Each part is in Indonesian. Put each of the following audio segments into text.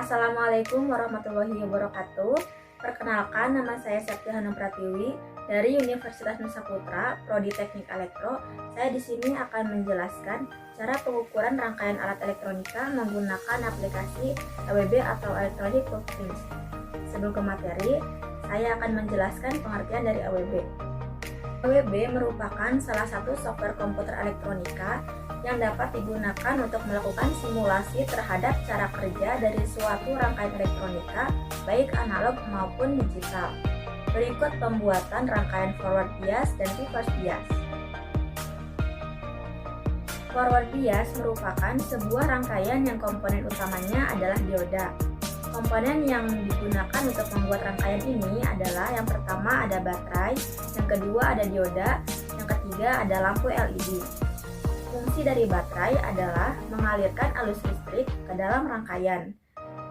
Assalamualaikum warahmatullahi wabarakatuh. Perkenalkan, nama saya Septi Hanum Pratiwi dari Universitas Nusa Putra, Prodi Teknik Elektro. Saya di sini akan menjelaskan cara pengukuran rangkaian alat elektronika menggunakan aplikasi AWB atau Electronic Workbench. Sebelum ke materi, saya akan menjelaskan pengertian dari AWB. AWB merupakan salah satu software komputer elektronika yang dapat digunakan untuk melakukan simulasi terhadap cara kerja dari suatu rangkaian elektronika, baik analog maupun digital. Berikut pembuatan rangkaian forward bias dan reverse bias. Forward bias merupakan sebuah rangkaian yang komponen utamanya adalah dioda. Komponen yang digunakan untuk membuat rangkaian ini adalah yang pertama ada baterai, yang kedua ada dioda, yang ketiga ada lampu LED. Fungsi dari baterai adalah mengalirkan arus listrik ke dalam rangkaian.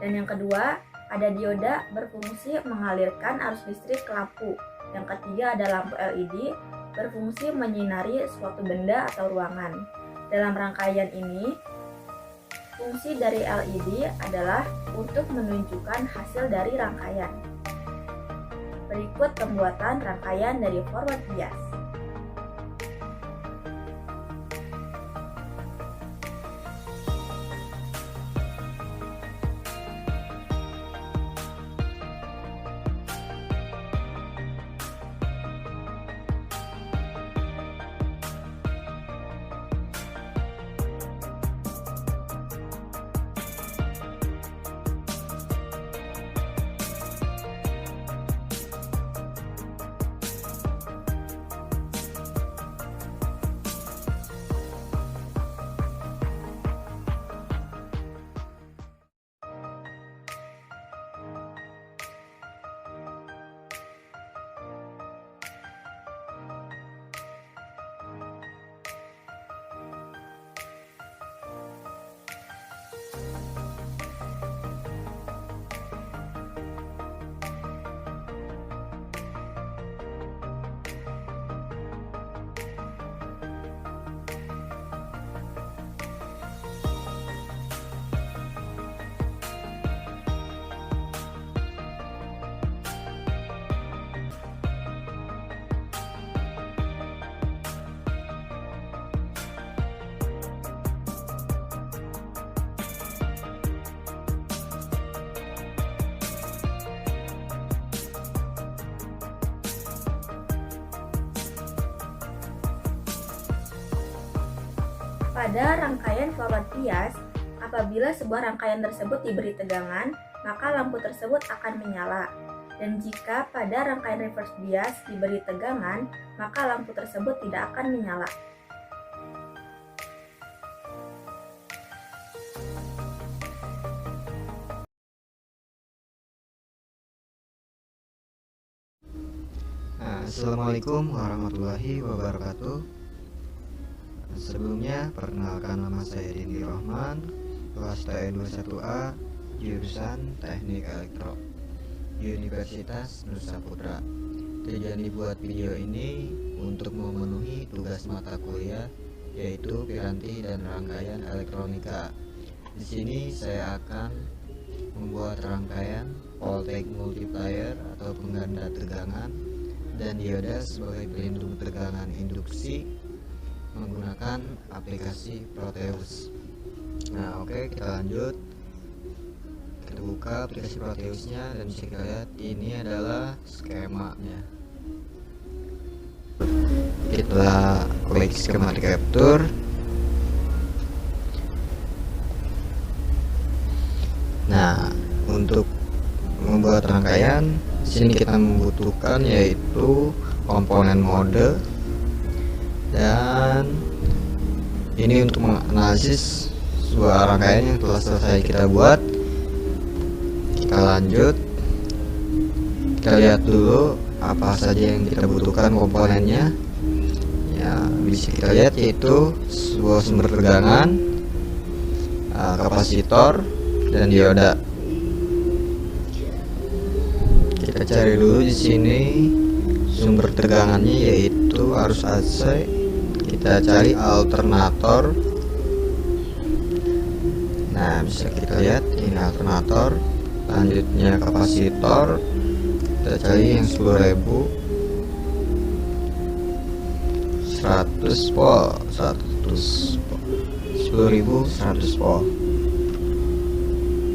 Dan yang kedua, ada dioda berfungsi mengalirkan arus listrik ke lampu. Yang ketiga ada lampu LED berfungsi menyinari suatu benda atau ruangan. Dalam rangkaian ini, fungsi dari LED adalah untuk menunjukkan hasil dari rangkaian. Berikut pembuatan rangkaian dari forward bias. Pada rangkaian forward bias, apabila sebuah rangkaian tersebut diberi tegangan, maka lampu tersebut akan menyala. Dan jika pada rangkaian reverse bias diberi tegangan, maka lampu tersebut tidak akan menyala. Assalamualaikum warahmatullahi wabarakatuh. Sebelumnya, perkenalkan nama saya Dindi Rohman, kelas TE21A, jurusan Teknik Elektro, Universitas Nusa Putra. Tujuan dibuat video ini untuk memenuhi tugas mata kuliah, yaitu piranti dan rangkaian elektronika. Di sini saya akan membuat rangkaian voltage multiplier atau pengganda tegangan dan dioda sebagai pelindung tegangan induksi menggunakan aplikasi Proteus. Nah, oke, kita lanjut. Kita buka aplikasi Proteusnya dan bisa kita lihat ini adalah skemanya. Kita klik schematic capture. Nah, untuk membuat rangkaian, di sini kita membutuhkan yaitu komponen mode. Dan ini untuk menganalisis sebuah rangkaian yang telah selesai kita buat. Kita lanjut, kita lihat dulu apa saja yang kita butuhkan komponennya. Ya, bisa kita lihat yaitu sebuah sumber tegangan, kapasitor, dan dioda. Kita cari dulu di sini sumber tegangannya yaitu arus AC. Kita cari alternator. Nah, bisa kita lihat ini alternator, lanjutnya kapasitor. Kita cari yang 10.000 100 volt, 10.100 volt.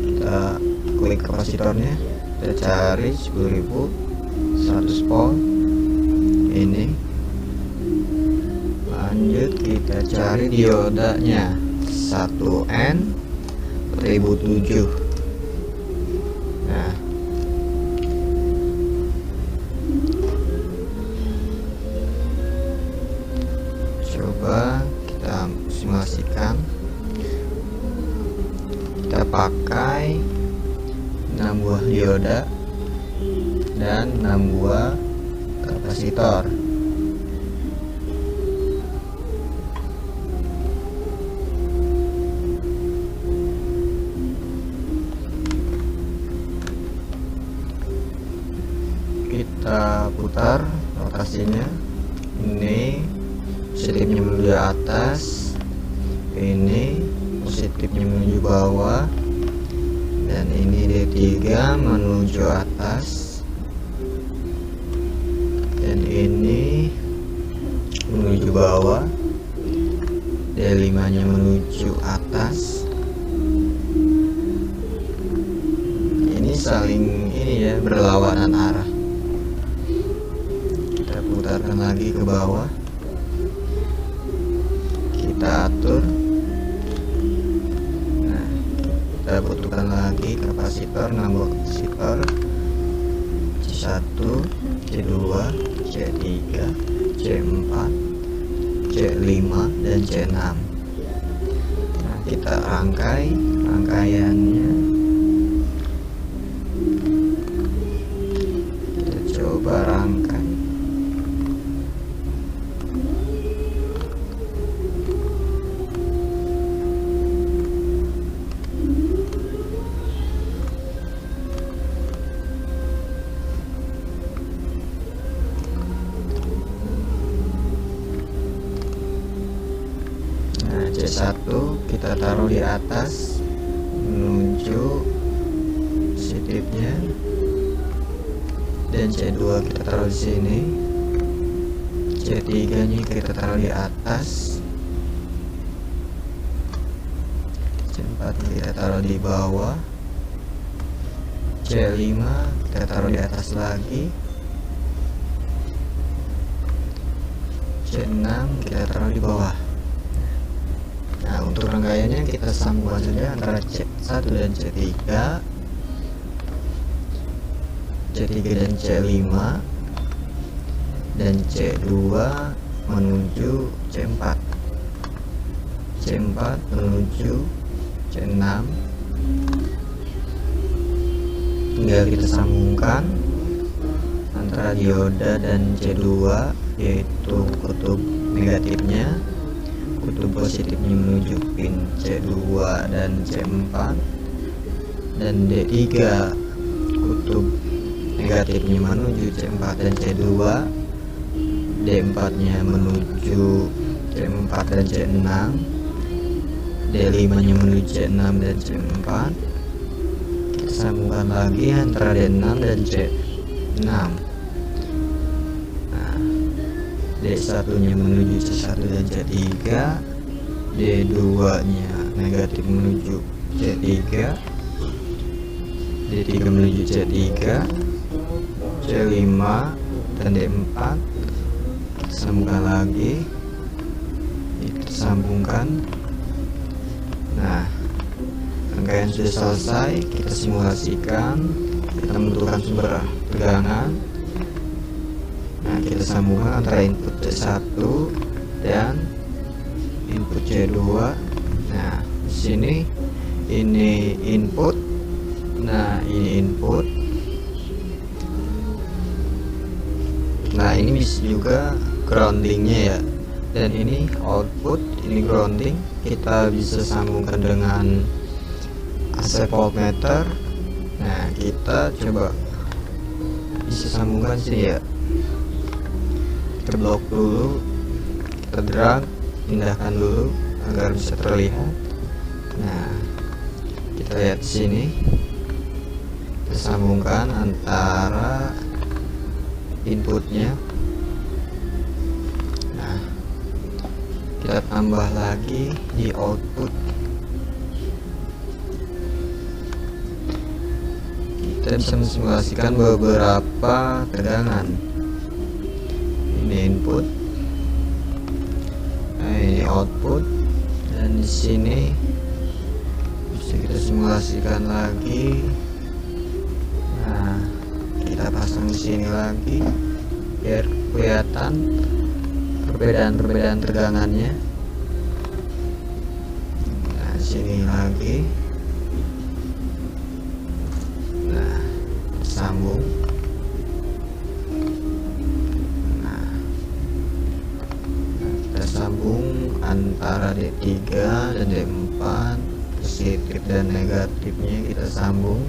Kita klik kapasitornya, kita cari 10.100 volt ini. Lanjut kita cari diodanya 1N1007. Nah, coba kita simulasikan. Kita pakai 6 buah dioda dan 6 buah kapasitor. Kita putar rotasinya. Ini positifnya menuju atas, ini positifnya menuju bawah, dan ini D3 menuju atas, dan ini menuju bawah, D5 nya menuju atas. Ini saling berlawanan arah. Kita putarkan lagi ke bawah, kita atur. Nah, kita butuhkan lagi kapasitor, 6 buah kapasitor, C1, C2, C3, C4, C5, dan C6. Nah, kita rangkai rangkaiannya. Kita coba rangkai. C1 kita taruh di atas menuju positifnya, dan C2 kita taruh di sini, C3 nya kita taruh di atas, C4 kita taruh di bawah, C5 kita taruh di atas lagi, C6 kita taruh di bawah. Nah, untuk rangkaiannya kita sambungkan saja antara C1 dan C3, C3 dan C5, dan C2 menuju C4, C4 menuju C6. Tinggal kita sambungkan antara dioda dan C2, yaitu kutub negatifnya, kutub positifnya menuju pin C2 dan C4, dan D3 kutub negatifnya menuju C4 dan C2, D4 nya menuju C4 dan C6, D5 nya menuju C6 dan C4. Kita sambungkan lagi antara D6 dan C6. D1 nya menuju C1 dan C3, D2 nya negatif menuju C3, D3 menuju C3, C5 dan D4. Kita sambungkan lagi, kita sambungkan. Nah, rangkaian sudah selesai. Kita simulasikan, kita membutuhkan sumber tegangan. Nah, kita sambungkan antara input C1 dan input C2. Nah, di sini ini input. Nah, ini input. Nah, ini bisa juga groundingnya ya. Dan ini output, ini grounding. Kita bisa sambungkan dengan AC voltmeter. Nah, kita coba bisa sambungkan sini ya. Kita blok dulu, kita drag, pindahkan dulu agar bisa terlihat. Nah, kita lihat di sini, kita sambungkan antara inputnya. Nah, kita tambah lagi di output. Kita bisa mensimulasikan beberapa tegangan. Ini input, nah ini output, dan di sini bisa kita simulasikan lagi. Nah, kita pasang di sini lagi biar kelihatan perbedaan tegangannya. Nah, di sini lagi. Nah, sambung. Nah, kita sambung antara D3 dan D4, positif dan negatifnya kita sambung.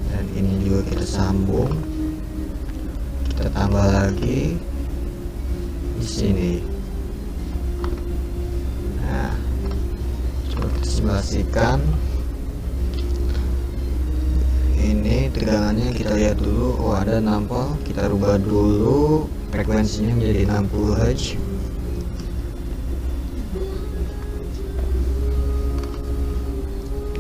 Dan ini juga kita sambung. Kita tambah lagi di sini. Nah, coba kita simulasikan. Ini tegangannya kita lihat dulu. Oh, ada 6 volt. Kita rubah dulu frekuensinya menjadi 60 Hz.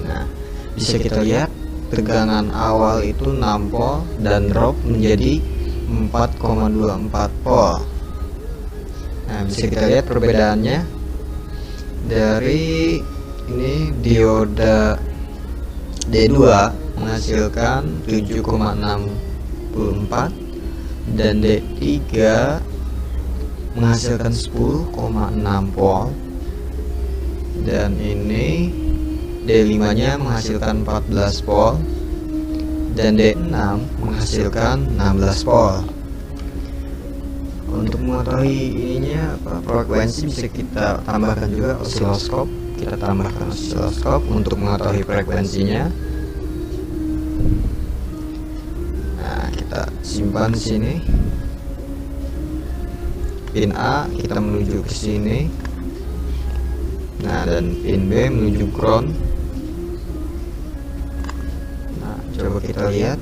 Nah, bisa kita lihat tegangan awal itu 6 volt dan drop menjadi 4,24 volt. Nah, bisa kita lihat perbedaannya dari ini dioda D2 menghasilkan 7,64 dan D3 menghasilkan 10,6 volt, dan ini D5 nya menghasilkan 14 volt dan D6 menghasilkan 16 volt. Untuk mengetahui ininya frekuensi, bisa kita tambahkan juga osiloskop. Kita tambahkan osiloskop untuk mengetahui frekuensinya. Nah, kita simpan di sini. Pin A kita menuju ke sini. Nah, dan pin B menuju ground. Nah, coba kita lihat.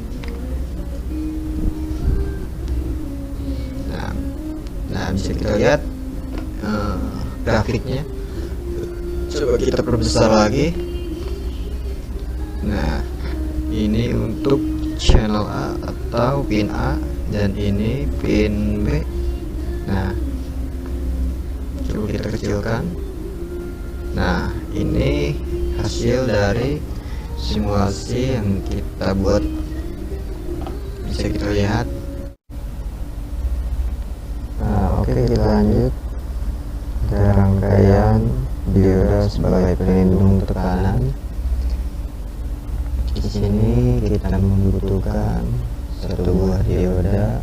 Nah, bisa kita lihat grafiknya. Coba kita perbesar lagi. Nah, ini untuk channel A atau pin A, dan ini pin B. Nah, coba kita kecilkan. Nah, ini hasil dari simulasi yang kita buat. Bisa kita lihat. Nah, oke, kita lanjut. Ada rangkaian dioda sebagai pelindung tekanan. Di sini kita membutuhkan satu buah dioda,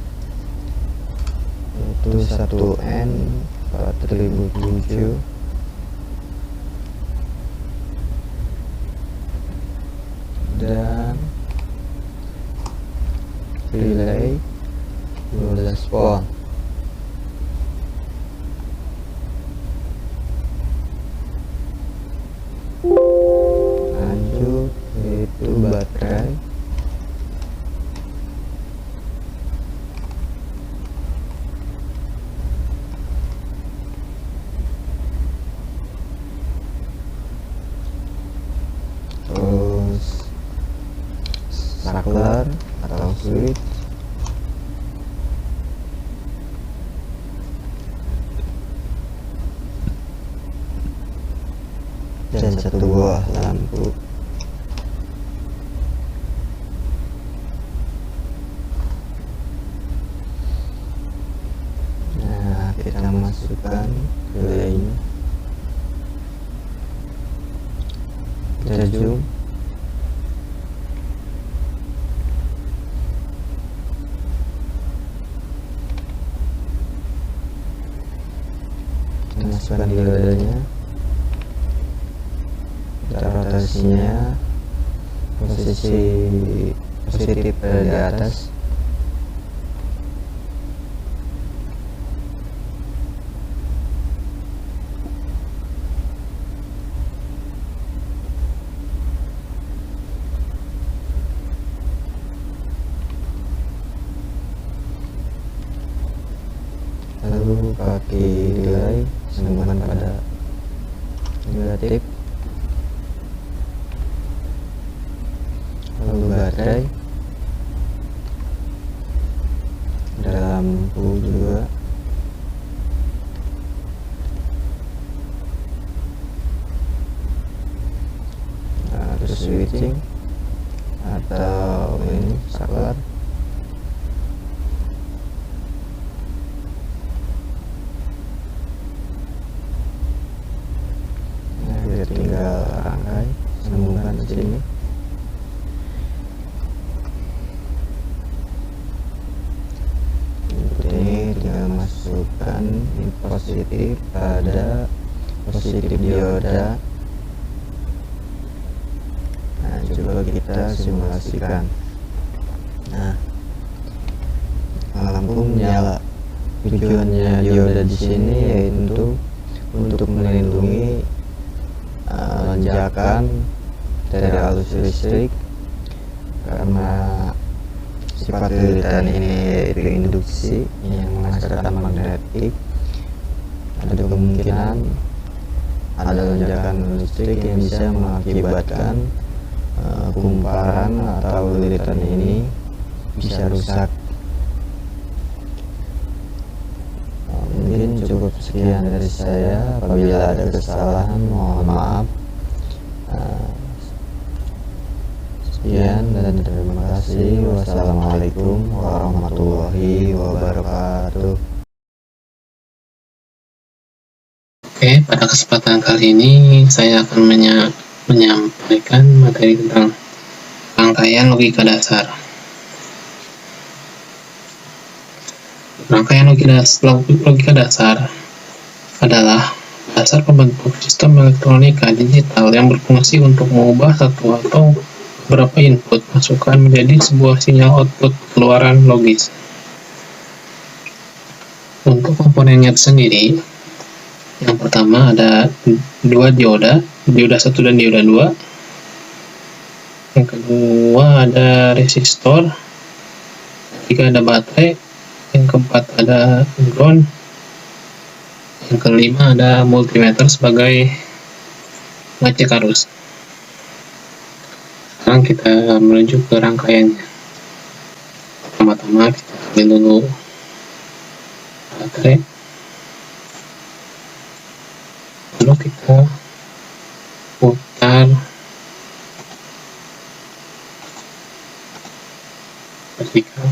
yaitu 1N4007 dan relay 12 volt. Lanjut, yaitu baterai. Terus saklar atau switch. Dan satu buah lampu. Nah, kita masukkan relaynya. Kita zoom. Kita masukkan diodanya. Kita rotasinya posisi positif berada di atas. kaki relay sambungan pada negatif, lalu baterai, ada lampu juga, nah, terus switching atau ini saklar. Nah, tinggal rangkai sambungkan di sini. Ini tinggal masukkan positif pada positif dioda. Nah, coba kita simulasikan. Nah, lampu menyala. Tujuannya dioda di sini yaitu untuk melindungi lonjakan dari arus listrik, karena sifat lilitan ini yaitu induksi yang menghasilkan magnetik. Ada kemungkinan ada lonjakan listrik yang bisa mengakibatkan kumparan atau lilitan ini bisa rusak. Mungkin cukup sekian dari saya. Apabila ada kesalahan mohon maaf. Sekian dan terima kasih. Wassalamualaikum warahmatullahi wabarakatuh. Oke, pada kesempatan kali ini saya akan menyampaikan materi tentang rangkaian logika dasar. Rangkaian logika dasar adalah dasar pembentuk sistem elektronika digital yang berfungsi untuk mengubah satu atau beberapa input masukan menjadi sebuah sinyal output keluaran logis. Untuk komponennya sendiri, yang pertama ada dua dioda 1 dan dioda 2. Yang kedua ada resistor. Ketiga ada baterai. Yang keempat ada ground. Yang kelima ada multimeter sebagai pengecek arus. Sekarang kita menuju ke rangkaiannya. Pertama-tama kita ambil dulu baterai. Lalu kita putar vertikal.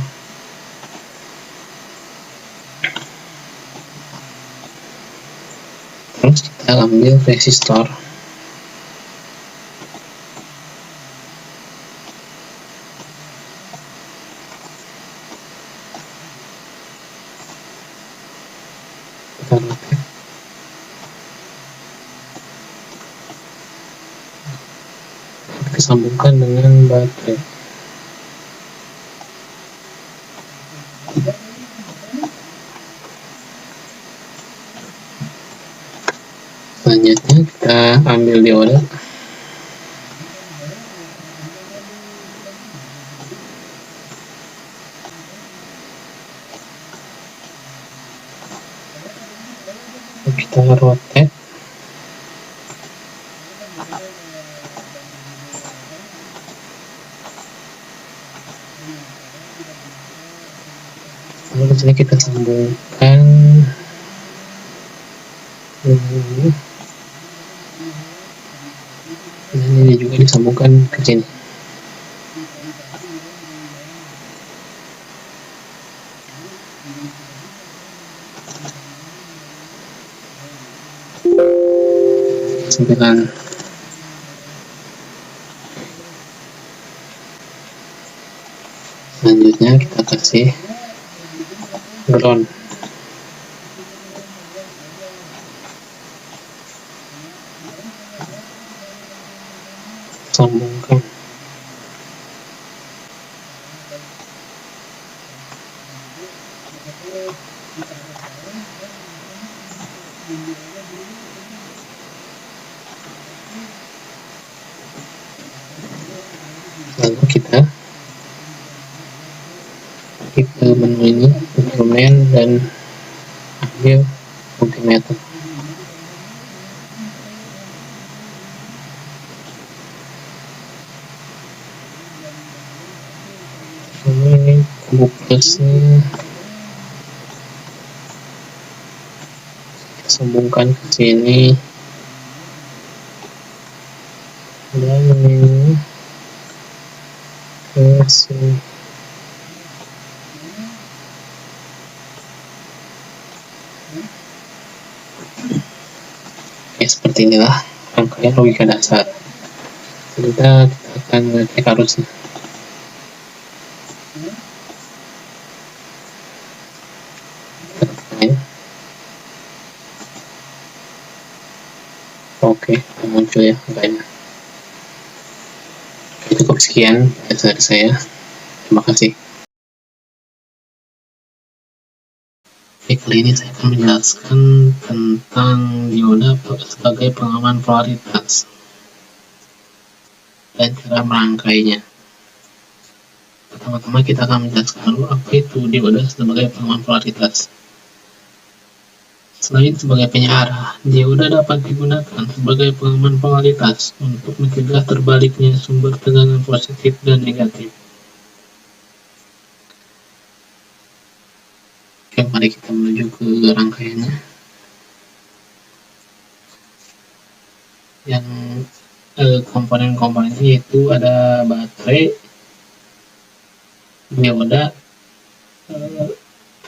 Terus kita ambil resistor. Kita rotate. Kita sambungkan dengan baterai. Selanjutnya kita ambil dioda. Kita rotate. Lalu di sini kita sambungkan ini. Dan ini juga disambungkan ke sini. Selanjutnya kita kasih ground. Sambungkan. Lalu kita ke menu ini, instrumen, dan ambil meter. Ini kubu plusnya kita sambungkan ke sini, dan ini ke sini. Oke, seperti inilah rangkaian logika dasar. Kita akan ngecek arusnya. Oke, muncul ya angkanya. Cukup sekian dari saya. Terima kasih. Oke, kali ini saya akan menjelaskan tentang dioda sebagai pengaman polaritas dan cara merangkainya. Pertama-tama kita akan menjelaskan dulu apa itu dioda sebagai pengaman polaritas. Selain sebagai penyearah, dioda dapat digunakan sebagai pengaman polaritas untuk mencegah terbaliknya sumber tegangan positif dan negatif. Oke, mari kita menuju ke rangkaiannya. Yang komponen-komponennya yaitu ada baterai, dioda,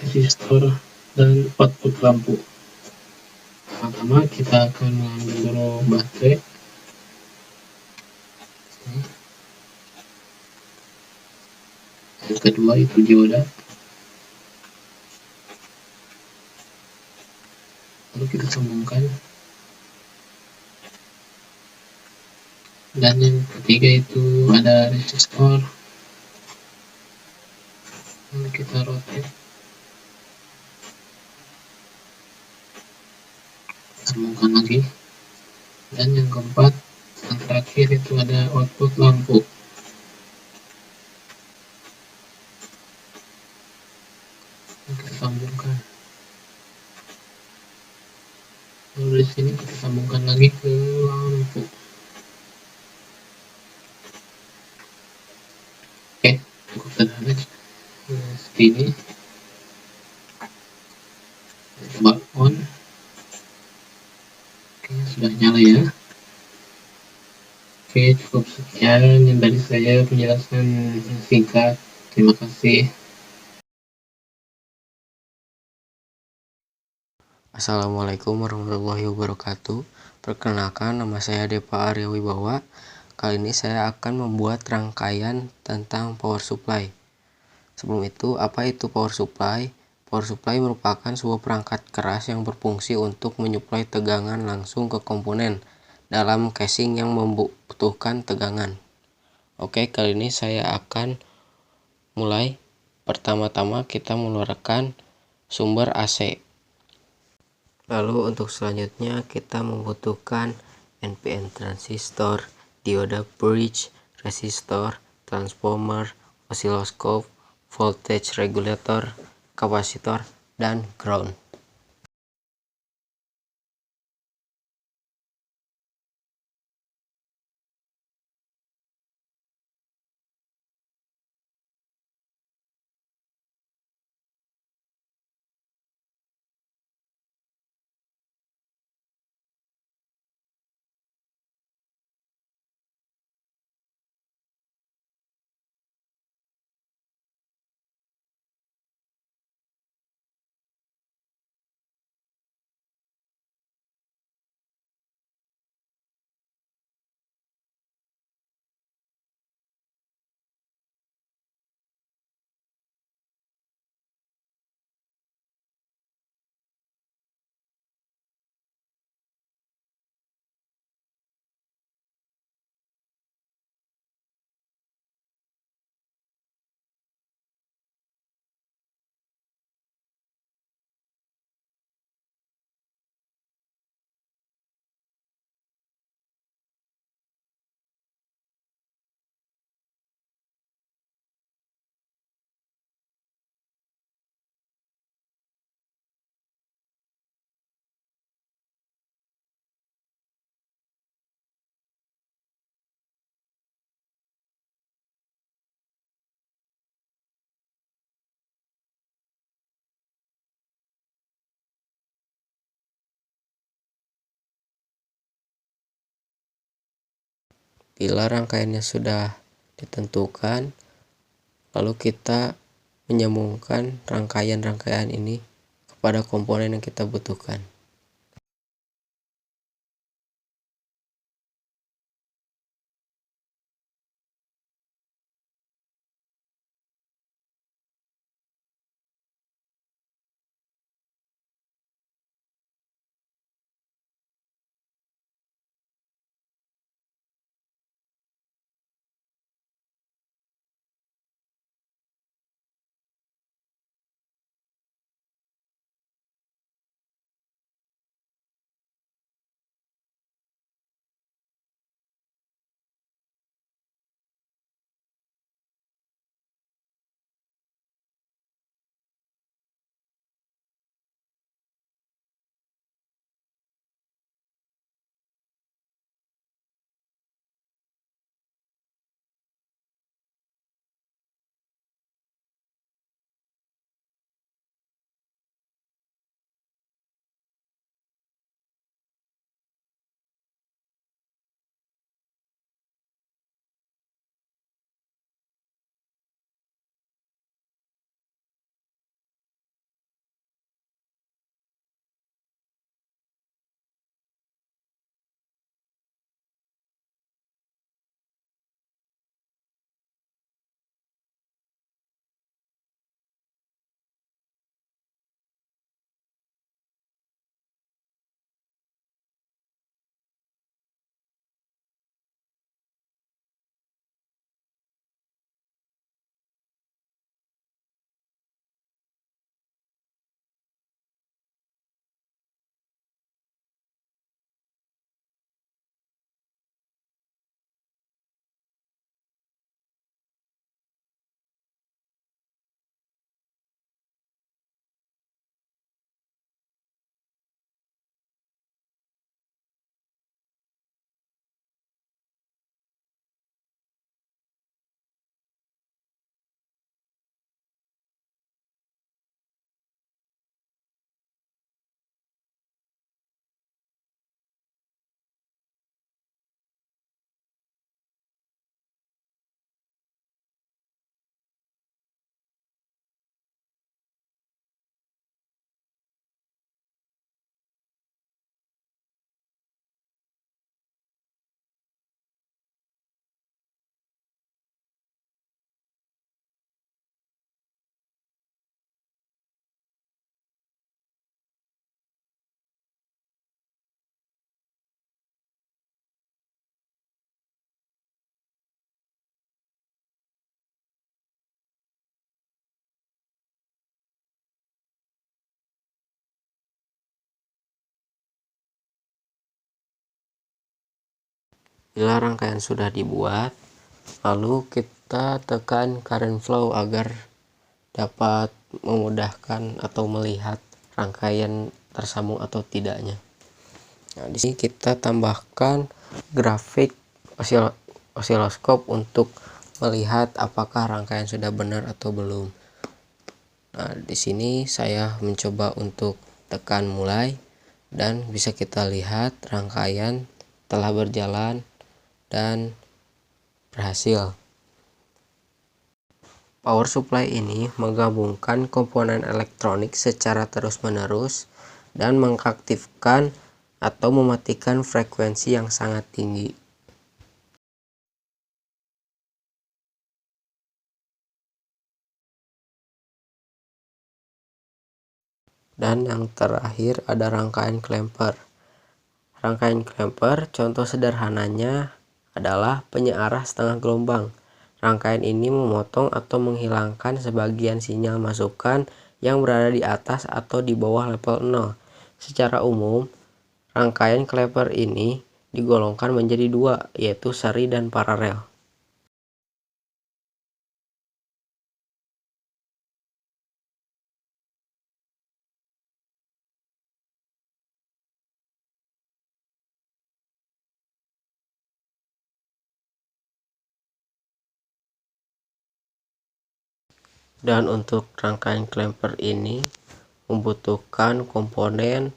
resistor, dan output lampu. Pertama kita akan mengambil dulu baterai. Yang kedua itu dioda. Lalu kita sambungkan. Dan yang ketiga itu ada resistor. Lalu kita rotate. Sambungkan lagi. Dan yang keempat, yang terakhir itu ada output lampu. Kita sambungkan. Lalu di sini kita sambungkan lagi ke lampu. Oke, cukup sederhana. Seperti ini. Coba on. Oke, sudah nyala ya. Oke, cukup sekian yang dari saya, penjelasan singkat. Terima kasih. Assalamualaikum warahmatullahi wabarakatuh. Perkenalkan, nama saya Depa Arya Wibawa. Kali ini saya akan membuat rangkaian tentang power supply. Sebelum itu, apa itu power supply? Power supply merupakan sebuah perangkat keras yang berfungsi untuk menyuplai tegangan langsung ke komponen dalam casing yang membutuhkan tegangan. Oke, kali ini saya akan mulai. Pertama-tama kita mengeluarkan sumber AC. Lalu untuk selanjutnya kita membutuhkan NPN transistor, dioda bridge, resistor, transformer, oscilloscope, voltage regulator, kapasitor, dan ground. Bila rangkaiannya sudah ditentukan, lalu kita menyambungkan rangkaian-rangkaian ini kepada komponen yang kita butuhkan. Bila rangkaian sudah dibuat, lalu kita tekan current flow agar dapat memudahkan atau melihat rangkaian tersambung atau tidaknya. Nah, di sini kita tambahkan grafik osiloskop untuk melihat apakah rangkaian sudah benar atau belum. Nah, di sini saya mencoba untuk tekan mulai dan bisa kita lihat rangkaian telah berjalan dan berhasil. Power supply ini menggabungkan komponen elektronik secara terus-menerus dan mengaktifkan atau mematikan frekuensi yang sangat tinggi. Dan yang terakhir ada rangkaian clamper. Rangkaian clamper contoh sederhananya adalah penyearah setengah gelombang. Rangkaian ini memotong atau menghilangkan sebagian sinyal masukan yang berada di atas atau di bawah level 0. Secara umum, rangkaian clamper ini digolongkan menjadi dua, yaitu seri dan paralel. Dan untuk rangkaian clamper ini membutuhkan komponen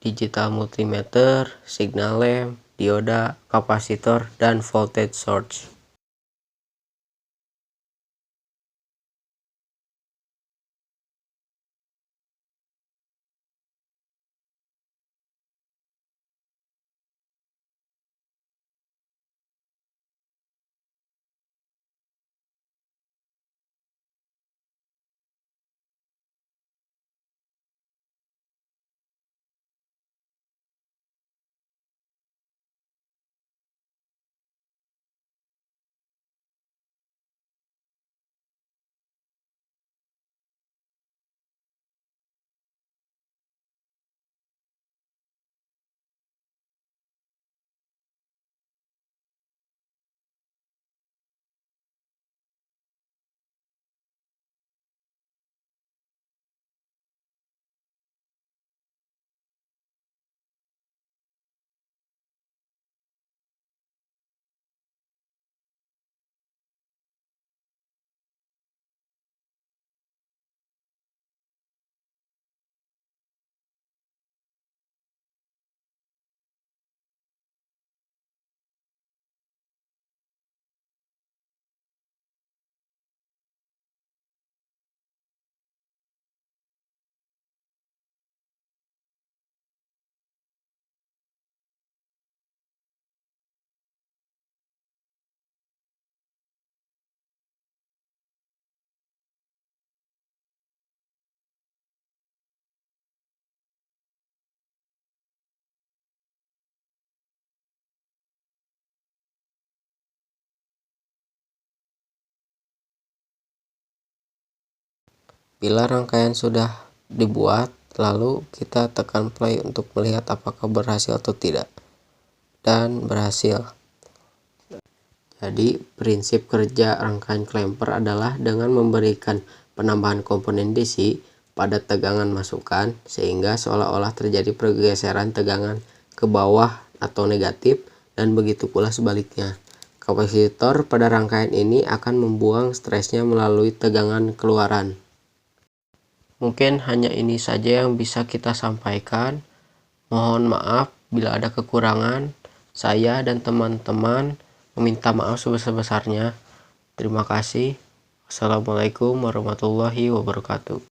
digital multimeter, signal lamp, dioda, kapasitor, dan voltage source. Bila rangkaian sudah dibuat, lalu kita tekan play untuk melihat apakah berhasil atau tidak. Dan berhasil. Jadi prinsip kerja rangkaian clamper adalah dengan memberikan penambahan komponen DC pada tegangan masukan sehingga seolah-olah terjadi pergeseran tegangan ke bawah atau negatif, dan begitu pula sebaliknya. Kapasitor pada rangkaian ini akan membuang stresnya melalui tegangan keluaran. Mungkin hanya ini saja yang bisa kita sampaikan. Mohon maaf bila ada kekurangan. Saya dan teman-teman meminta maaf sebesar-besarnya. Terima kasih. Wassalamualaikum warahmatullahi wabarakatuh.